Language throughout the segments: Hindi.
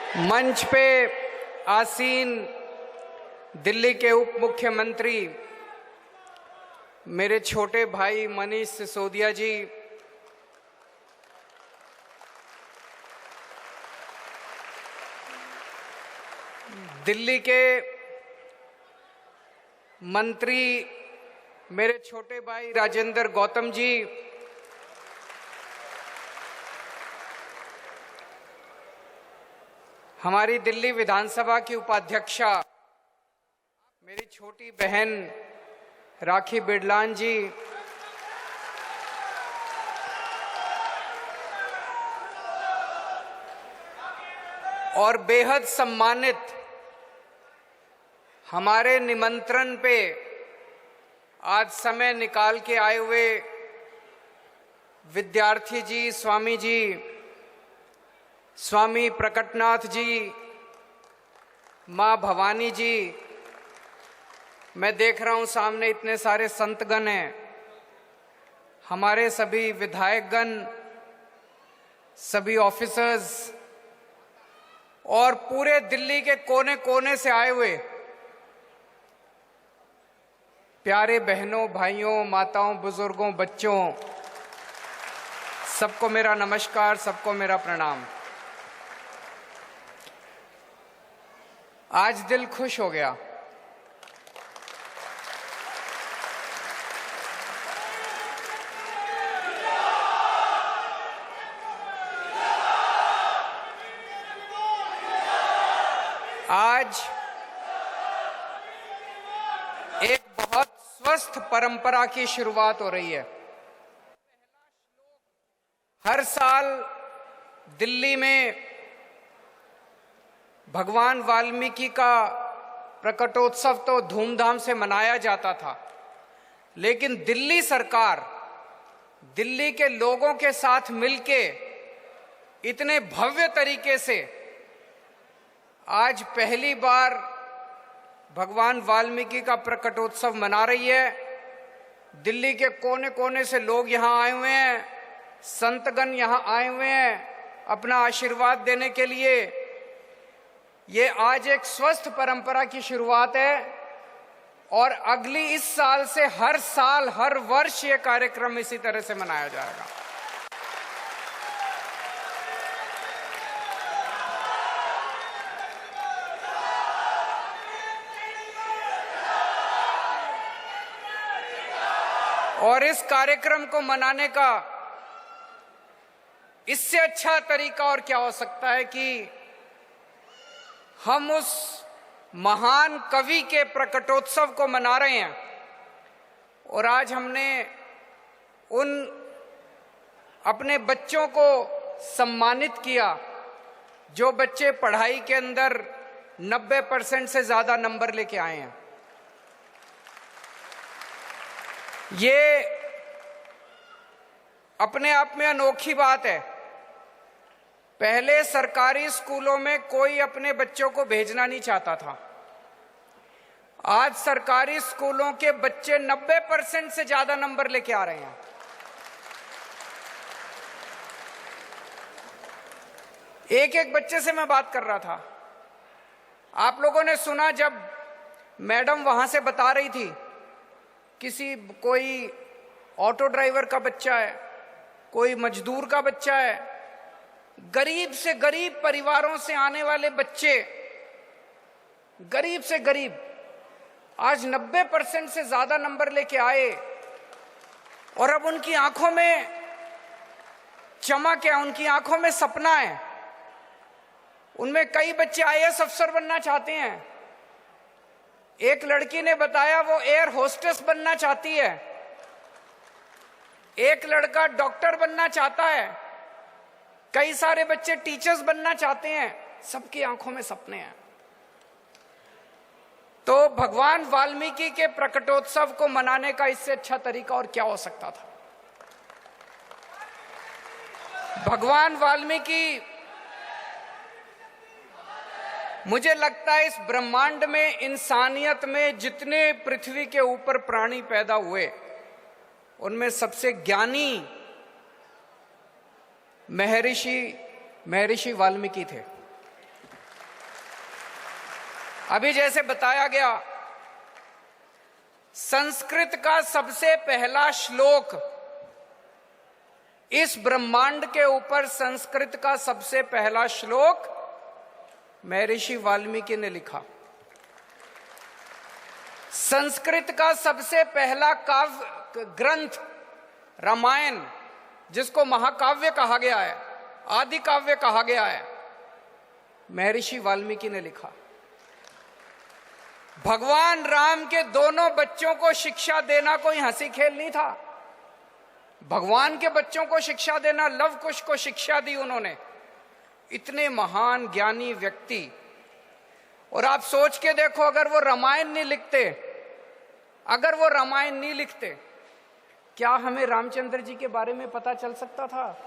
मंच पे आसीन दिल्ली के उप मुख्यमंत्री मेरे छोटे भाई मनीष सिसोदिया जी, दिल्ली के मंत्री मेरे छोटे भाई राजेंद्र गौतम जी, हमारी दिल्ली विधानसभा की उपाध्यक्षा मेरी छोटी बहन राखी बिड़लान जी, और बेहद सम्मानित हमारे निमंत्रण पे आज समय निकाल के आए हुए विद्यार्थी जी, स्वामी जी, स्वामी प्रकटनाथ जी, माँ भवानी जी, मैं देख रहा हूं सामने इतने सारे संतगण हैं, हमारे सभी विधायकगण, सभी ऑफिसर्स और पूरे दिल्ली के कोने कोने से आए हुए प्यारे बहनों, भाइयों, माताओं, बुजुर्गों, बच्चों, सबको मेरा नमस्कार, सबको मेरा प्रणाम। आज दिल खुश हो गया। आज एक बहुत स्वस्थ परंपरा की शुरुआत हो रही है। हर साल दिल्ली में भगवान वाल्मीकि का प्रकटोत्सव तो धूमधाम से मनाया जाता था, लेकिन दिल्ली सरकार दिल्ली के लोगों के साथ मिलके इतने भव्य तरीके से आज पहली बार भगवान वाल्मीकि का प्रकटोत्सव मना रही है। दिल्ली के कोने कोने से लोग यहाँ आए हुए हैं, संतगण यहाँ आए हुए हैं अपना आशीर्वाद देने के लिए। ये आज एक स्वस्थ परंपरा की शुरुआत है और अगली इस साल से हर साल, हर वर्ष ये कार्यक्रम इसी तरह से मनाया जाएगा। और इस कार्यक्रम को मनाने का इससे अच्छा तरीका और क्या हो सकता है कि हम उस महान कवि के प्रकटोत्सव को मना रहे हैं। और आज हमने उन अपने बच्चों को सम्मानित किया जो बच्चे पढ़ाई के अंदर 90% से ज्यादा नंबर लेके आए हैं। ये अपने आप में अनोखी बात है। पहले सरकारी स्कूलों में कोई अपने बच्चों को भेजना नहीं चाहता था। आज सरकारी स्कूलों के बच्चे 90% से ज्यादा नंबर लेके आ रहे हैं। एक एक बच्चे से मैं बात कर रहा था। आप लोगों ने सुना जब मैडम वहां से बता रही थी, कोई ऑटो ड्राइवर का बच्चा है, कोई मजदूर का बच्चा है, गरीब से गरीब परिवारों से आने वाले बच्चे, गरीब से गरीब, आज 90% से ज्यादा नंबर लेके आए। और अब उनकी आंखों में चमक है, उनकी आंखों में सपना है। उनमें कई बच्चे आईएएस अफसर बनना चाहते हैं। एक लड़की ने बताया वो एयर होस्टेस बनना चाहती है। एक लड़का डॉक्टर बनना चाहता है। कई सारे बच्चे टीचर्स बनना चाहते हैं। सबकी आंखों में सपने हैं। तो भगवान वाल्मीकि के प्रकटोत्सव को मनाने का इससे अच्छा तरीका और क्या हो सकता था। भगवान वाल्मीकि, मुझे लगता है इस ब्रह्मांड में, इंसानियत में जितने पृथ्वी के ऊपर प्राणी पैदा हुए, उनमें सबसे ज्ञानी महर्षि वाल्मीकि थे। अभी जैसे बताया गया, संस्कृत का सबसे पहला श्लोक, इस ब्रह्मांड के ऊपर संस्कृत का सबसे पहला श्लोक महर्षि वाल्मीकि ने लिखा। संस्कृत का सबसे पहला काव्य ग्रंथ रामायण, जिसको महाकाव्य कहा गया है, आदि काव्य कहा गया है, महर्षि वाल्मीकि ने लिखा। भगवान राम के दोनों बच्चों को शिक्षा देना कोई हंसी खेल नहीं था। भगवान के बच्चों को शिक्षा देना, लव कुश को शिक्षा दी उन्होंने। इतने महान ज्ञानी व्यक्ति। और आप सोच के देखो, अगर वो रामायण नहीं लिखते, क्या हमें रामचंद्र जी के बारे में पता चल सकता था?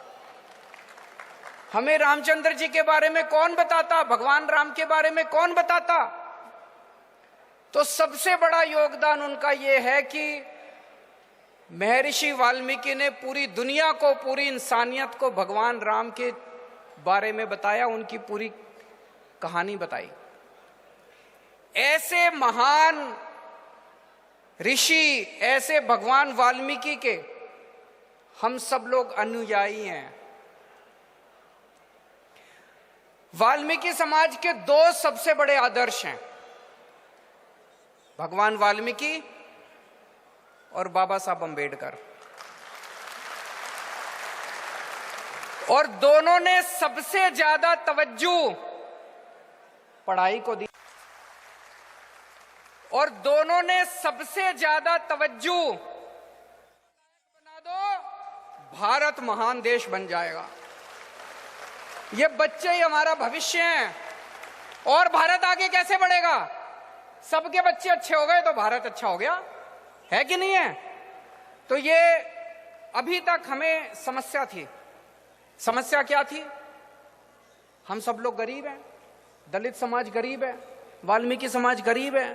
हमें रामचंद्र जी के बारे में कौन बताता? भगवान राम के बारे में कौन बताता? तो सबसे बड़ा योगदान उनका यह है कि महर्षि वाल्मीकि ने पूरी दुनिया को, पूरी इंसानियत को भगवान राम के बारे में बताया, उनकी पूरी कहानी बताई। ऐसे महान ऋषि, ऐसे भगवान वाल्मीकि के हम सब लोग अनुयायी हैं। वाल्मीकि समाज के दो सबसे बड़े आदर्श हैं, भगवान वाल्मीकि और बाबा साहब अंबेडकर। और दोनों ने सबसे ज्यादा तवज्जो पढ़ाई को दी, और दोनों ने सबसे ज्यादा तवज्जो बना दो, भारत महान देश बन जाएगा। ये बच्चे ही हमारा भविष्य हैं। और भारत आगे कैसे बढ़ेगा? सबके बच्चे अच्छे हो गए तो भारत अच्छा हो गया, है कि नहीं है? तो ये अभी तक हमें समस्या थी। समस्या क्या थी? हम सब लोग गरीब हैं, दलित समाज गरीब है, वाल्मीकि समाज गरीब है,